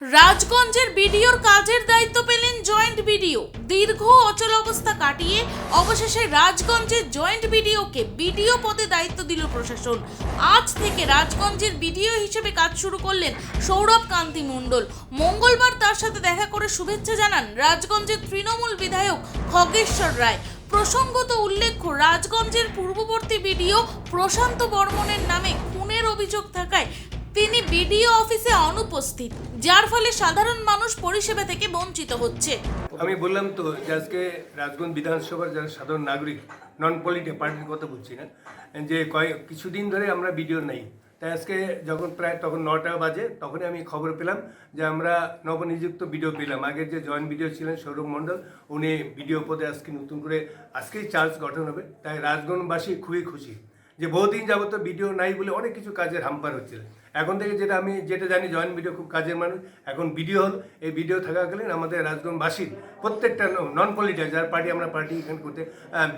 রাজগঞ্জের বিডিওর কাজের দায়িত্ব পেলেন জয়েন্ট বিডিও। দীর্ঘ অচল অবস্থা কাটিয়ে অবশেষে রাজগঞ্জের জয়েন্ট বিডিওকে বিডিও পদে দায়িত্ব দিল প্রশাসন। আজ থেকে রাজগঞ্জের বিডিও হিসেবে কাজ শুরু করলেন সৌরভ কান্তি মণ্ডল। মঙ্গলবার তার সাথে দেখা করে শুভেচ্ছা জানান রাজগঞ্জের তৃণমূল বিধায়ক খগেশ্বর রায়। প্রসঙ্গত উল্লেখ্য, রাজগঞ্জের পূর্ববর্তী বিডিও প্রশান্ত বর্মনের নামে খুনের অভিযোগ থাকায় তিনি বিডিও অফিসে অনুপস্থিত, যার ফলে সাধারণ মানুষ পরিষেবা থেকে বঞ্চিত হচ্ছে। আমি বললাম তো যে আজকে রাজগঞ্জ বিধানসভার যারা সাধারণ নাগরিক, নন পলিটিক্যাল পার্টির কথা বলছি না, যে কিছুদিন ধরে আমরা বিডিও নাই। তাই আজকে যখন প্রায় তখন 9টা বাজে, তখনই আমি খবর পেলাম যে আমরা নবনিযুক্ত বিডিও পেলাম। আগের যে জয়েন্ট বিডিও ছিলেন সৌরভ মণ্ডল, উনি বিডিও পদে আজকে নতুন করে আজকেই চার্জ গঠন হবে। তাই রাজগঞ্জবাসী খুবই খুশি যে বহুদিন যাবত ভিডিও নাই বলে অনেক কিছু কাজের হাম্পার হচ্ছিল। এখন থেকে আমি যেটা জানি, জয়েন্ট ভিডিও খুব কাজের মানুষ। এখন ভিডিও হল, এই ভিডিও থাকাকালীন আমাদের রাজগঞ্জবাসীর প্রত্যেকটা নন পলিটিক্যাল যার পার্টি, আমরা পার্টি এখানে করতে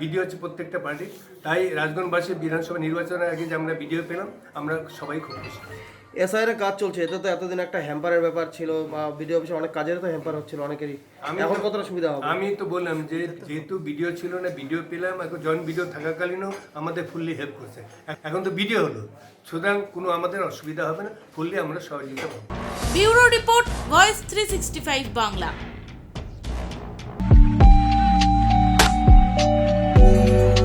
ভিডিও হচ্ছে প্রত্যেকটা পার্টি। তাই রাজগঞ্জবাসীর বিধানসভা নির্বাচনের আগে যে আমরা ভিডিও পেলাম, আমরা সবাই খুব খুশি। এসআইআর এর কাজ চলছে, এতে তো এতদিন একটা হ্যাম্পারের ব্যাপার ছিল, ভিডিও অফিসে অনেক কাজের তো হ্যাম্পার হচ্ছিল অনেকেরই। এখন কতটা সুবিধা হবে? আমি তো বললাম যে যেহেতু ভিডিও ছিল না, ভিডিও পেলাম। এখন জয়েন্ট ভিডিও থাকাকালীনও আমাদের ফুললি হেল্প করছে। এখন তো ভিডিও হলো, সুতরাং কোনো আমাদের অসুবিধা হবে না, ফুললি আমরা সহযোগিতা পাবো। Bureau report, voice 365 Bangla.